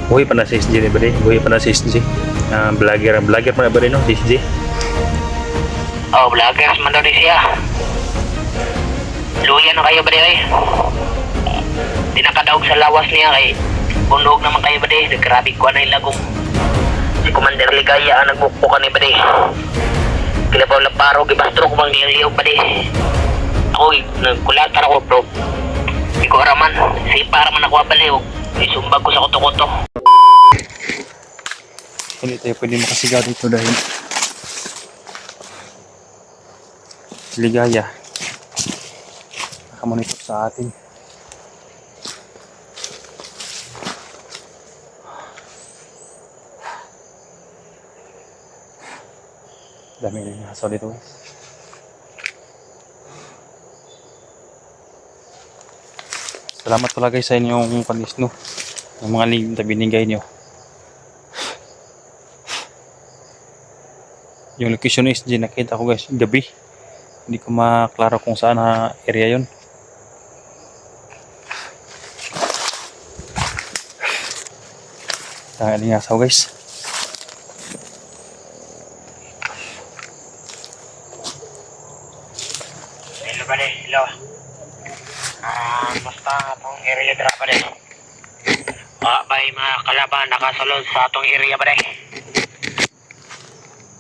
Buhay pa na si SG ni Bade. Buhay pa na si SG. Vlogger pa na ba rin no? Si SG. Oh, vloggers man daw din siya. Luya na kayo ba di ay? Di nakadaog sa lawas niya kay bundog naman kayo ba di? Grabe ko na ilagong. Si Commander Ligaya ang nagbukbukan ni ba di? Kilabaw na paro, gibastro ko bang niliyog ba di? Ako, nagkulatar ako bro. Di ko araman, si para man ako abali o. Isumbag ko sa koto-koto. Hindi tayo pwede makasigaw dito dahil si Ligaya nakamonitor sa atin. Dami rin yung haso dito guys. Salamat pala guys sa inyong panis no. Yung mga link na binigay nyo. Yung location is dyan nakita ko guys gabi. Hindi ko maklaro kung saan na area yun. Tangali nga saw guys. Hello ba di? Hello. Basta atong area dra ba di? Bay mga kalaban nakasulod sa atong area ba di?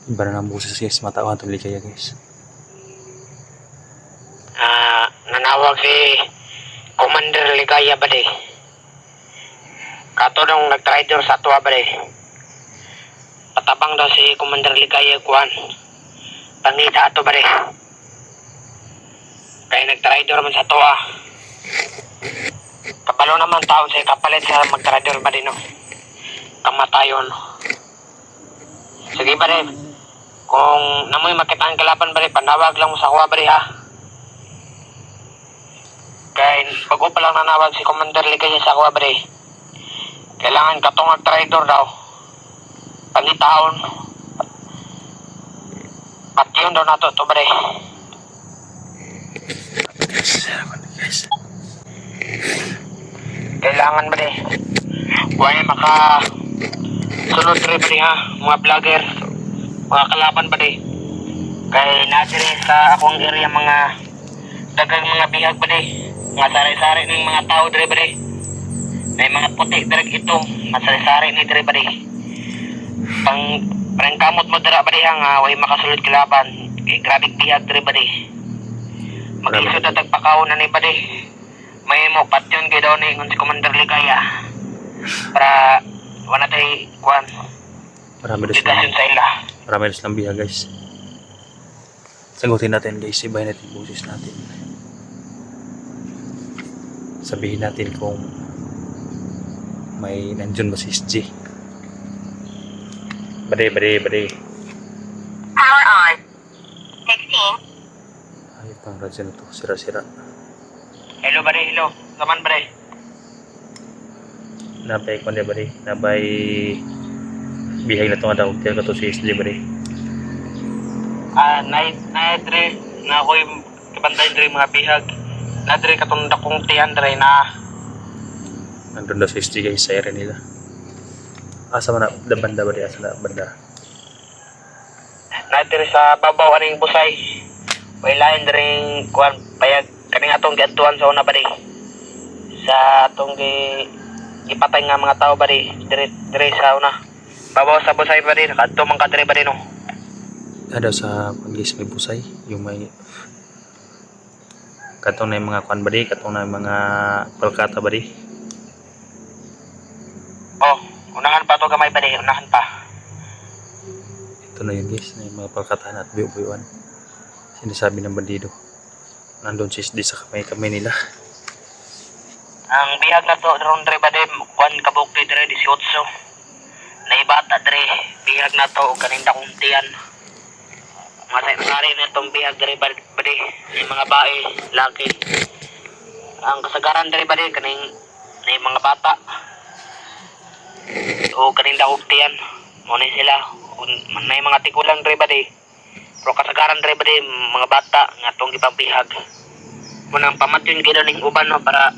Iba na ng buses guys. Matawan itong Ligaya guys. Nanawag si Commander Ligaya ba di? Kato nung nag-rider sa ato ba di? Patabang daw si Commander Ligaya kuhan. Pangita ato ba di? Kaya nag-rider man sa ato Kapalo naman tao sa kapalit sa mag-rider ba di no? Kamatayon. Sige ba di? Kung namoy makita ang kalaban ba di? Panawag lang mo sa kuha ba di ha? Kaya bago pa lang nanawag si Commander Ligaya sa kuha ba di? Kailangan katong mag-rider daw. Panitaon. Patyon daw nato to ba di? Guys. Kailangan ba di? Huwag maka sunod rin ba di ha? Mga vlogger, mga kalaban ba di? Kaya natin sa akong area mga dagang mga bihag ba di? Mga sari-sari ng mga tao dre ba di? May mga puti direk ito, mga sari-sari ni dre ba di? Parang kamot mo dira ba di ha nga, huwag makasulod kilaban. Kaya grabe bihag dre ba di? Mag-isod na tagpakaw na ni ba di? May mo patyon kayo daw ni si Commander Ligaya para wala tayo kuhan Marami rin ligasyon sa ila. Marami rin biya guys. Sagutin natin guys. Ibahin natin boses natin. Sabihin natin kung may nandyan ba si SG. Bade. Power on. 16. Ay pang radyo na to. Sira-sira. Hello bade, hello. Naman bade. Nabay ko na bade. Nabay bihay na to nga daw. Kaya ka to si SG bade. Na-dre na ako'y kabantay dre mga bihag. Na-dre katong dakong tiyan dre na Nandun daw si SG guys sa area nila. Asa man na banda bade. Asa na banda. na-dre sa babaw aning busay. Wailain dre kuhan payag kaning atong giadtuan sa una bade. Sa atong ipatay nga mga tao bade dire sa una. Babaw sa busay bade nakadto man ka dire bade no. Daw sa guys may busay. Yung may katong na yung mga kwan bade. Katong na yung mga palkata bade. Oh, unahan pa to gamay bade, unahan pa. Ito na yun guys. Na yung mga palkatahan at buyo-buyuan. Sinasabi ng bandido. Nandun si SD sa kamay nila. Ang bihag na to ron dre bade kuan kabuk dire 18. Naibata dre bihag na to kaning dakong tiyan. Mga sari na tong bihag dre bade yung mga bae, laki. Ang kasagaran dre bade kaning mga bata. O kaning dakong tiyan. Mo ni sila. May mga tigulang dre bade. Pero kasagaran dre bade mga bata nga tong gipabihag. Munang pamatyon kayo ning uban no para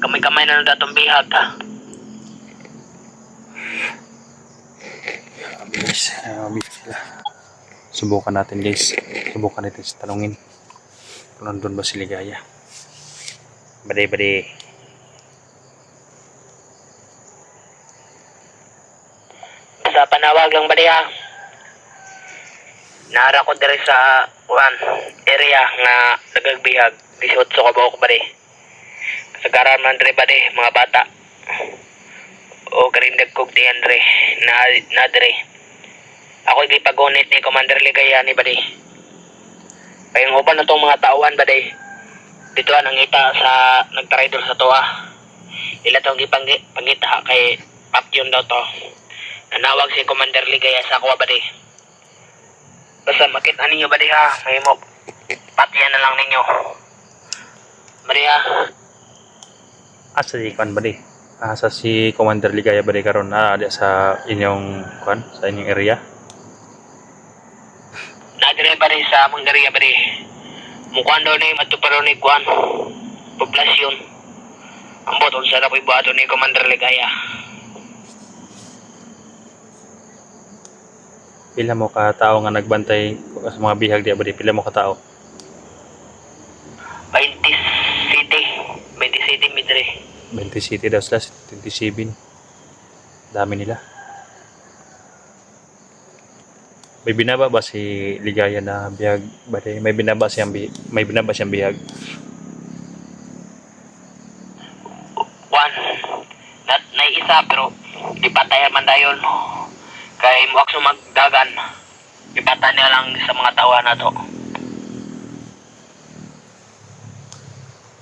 kamay-kamay na datong bihag. Guys, mabili sila. Subukan natin guys. Subukan natin sa tanungin. Kung nandun ba si Ligaya. Bade. Sa panawag lang bade ha. Naara ko diri sa area nga nagagbihag 18 ka buok bade. Kasagaran man diri bade mga bata. O karindag kog ti Andre na diri. Ako gipagunit ni Commander Ligaya ni bade. Kayong uban na tong mga tauhan bade. Dito ang ngita sa nagtraidor sa tuwa. Ila tong gipangita kay Papyon daw to. Nanawag si Commander Ligaya sa ako bade. Basta makita ninyo bade ha, may mo patyan na lang ninyo. Bade ha. Asa si Kwan ba di? Asa si Commander Ligaya ba di karon? Ada sa inyong Kwan? Sa inyong area? Nadire bade sa among area bade. Mukuan daw ni matuparo ni Kwan. Poblasyon. Ambot unsa na po'y buhato ni Commander Ligaya. Pila mo ka tao nga nagbantay sa mga bihag di ba di? Pila mo ka tao? 20 city midre. 20 city daw sila, 27. Dami nila. May binaba ba si Ligaya na bihag ba di? May binaba siyang bihag. Kwan. Na isa pero di patayan man dayon. Kay muwak sumagdagan. Ipatan niya lang sa mga tawa na to.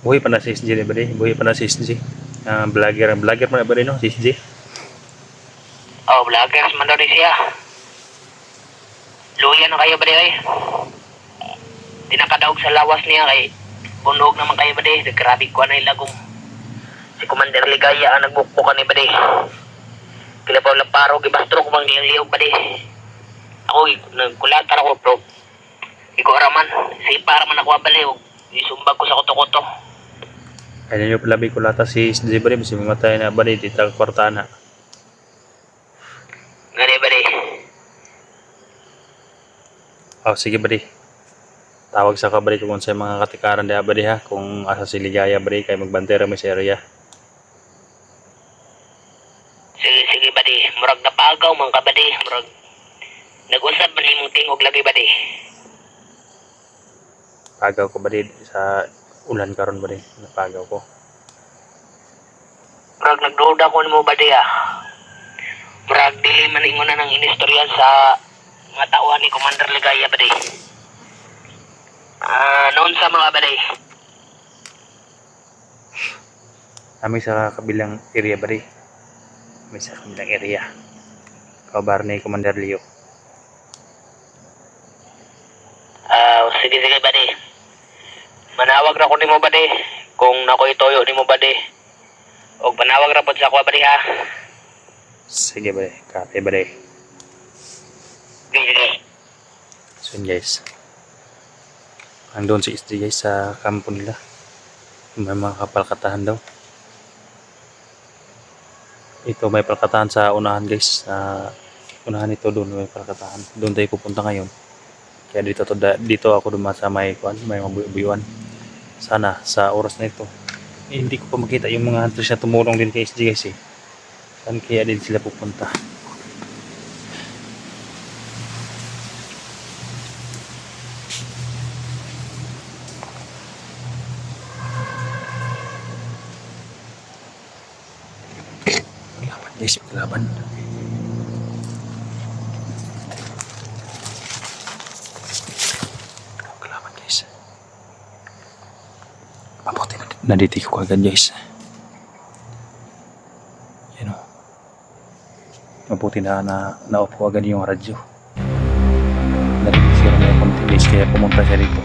Buhay pa na si SG ba di? Buhay pa na si SG. Vlogger pa na ba di no? Si SG. Oh, vloggers man daw din siya. Luya na kayo ba di ay? Di nakadaog sa lawas niya kay bunog naman kayo ba di? Grabe ko na ilagong. Si Commander Ligaya ang nagbukbukan ni ba di? Kilabaw lang paro, gibastro ko bang niyang ba di? Ako, nagkulatan ako bro. Ikaw araman, sipa araman ako abali. Isumbag ko sa koto-koto. Kaya nyo pala kulata si SG ba di? Kasi mamatay na ba di? Tita kwartana. Ngani ba di? Oh, sige ba di? Tawag sa kabalik kung sa mga katikaran diha ba di ha? Kung asa si Ligaya ba di? Kaya magbantera may sa area. Sige ba di? Murag napagaw man ka ba di? Murag nag-usap man imong tingog lagi ba di? Pagaw ko ba di? Sa ulan karon ba di? Napagaw ko. Murag nagduda ko mo ba di ah? Murag dili man ingon na ng inistoryan sa mga tauhan ni Commander Ligaya ba di? Noon sa mga ba di? Kami sa kabilang area ba di? May sa kabilang area. Kabar ni Commander Leo. Sige ba di? Manawag ra ko nimo ba di? Kung nakoy toyo nimo ba di? O panawag ra pod sa ako ba di ha? Sige ba di? Kape ba di? Sige. So yun guys. Andun si SG guys sa kampo nila. May mga kapalkatahan daw. Ito may palkatahan sa unahan guys. Unahan ito doon may palkatahan. Doon tayo pupunta ngayon. Kaya dito ako dumasa may mabuyuan. Sana sa oras na ito. Hindi ko pa makita yung mga hunters na tumulong din kay SG guys eh. Saan kaya din sila pupunta? Guys, laban. Kalaban guys. Mabuti naditi ko agad guys. Yan o. Mabuti na off ko agad yung radyo. Narinig siya na yung konti guys kaya pumunta siya dito.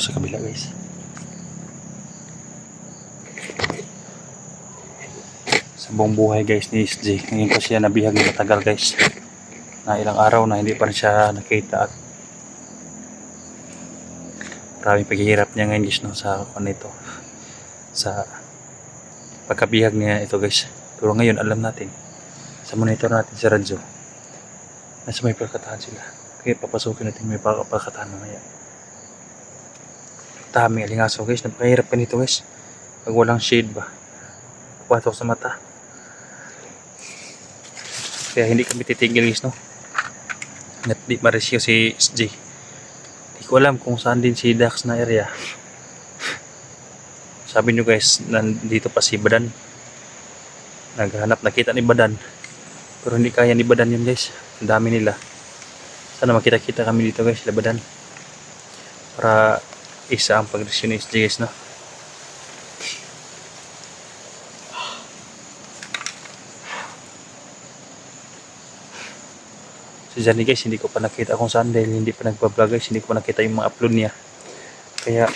sa kabila guys. Sa buong buhay guys ni SJ, ngayon pa siya nabihag na matagal guys. Na ilang araw na hindi pa rin siya nakita at maraming paghihirap niya ngayon guys no, sa nito, sa pagkabihag niya ito guys. Pero ngayon alam natin, sa monitor natin sa radyo, nasa may pagkataan sila. Kaya papasukin natin may pagkataan mamaya. Daming alingaso guys, napakahirap pa nito guys. Pag walang shade ba, papatok sa mata. Kaya hindi kami titigil guys no. Di maresyo si SJ. Di ko alam kung saan din si Dax na area. Sabi nyo guys, nandito pa si Badan. Naghanap, nakita ni Badan. Pero hindi kaya ni Badan yun guys. Ang dami nila. Sana makita-kita kami dito guys, sila Badan. Para isa ang pag-rescue ni SJ guys no. Si Johnny guys, hindi ko pa nakita kung saan dahil hindi pa nagpa-vlog guys. Hindi ko pa nakita yung mga upload niya. Kaya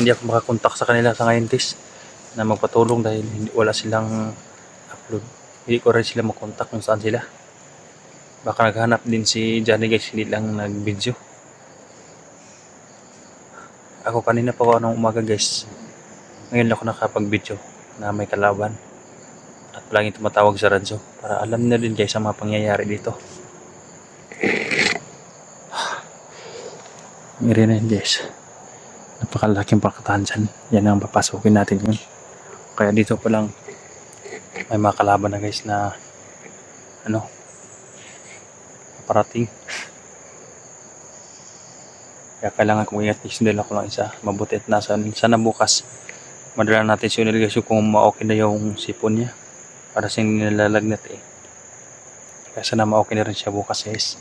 hindi ako makakontak sa kanila sa ngayon guys na magpatulong dahil wala silang upload. Hindi ko rin sila makontak kung saan sila. Baka naghanap din si Johnny guys, hindi lang nag-video. Ako kanina pa ako ng umaga guys. Ngayon ako nakapag-video na may kalaban. At palaging tumatawag sa radyo para alam na din guys ang mga pangyayari dito. Meron na yun guys. Napakalaking pagkataan dyan. Yan ang papasukin natin yun. Kaya dito pa lang may mga kalaban na guys na parating. Kaya kailangan kong ingat guys. Dahil ako lang isa. Mabuti at sana bukas madala natin si Unil guys kung ma-okay na yung sipon niya. Para siyang nilalagnat eh. Kaya sana ma-okay na rin siya bukas guys.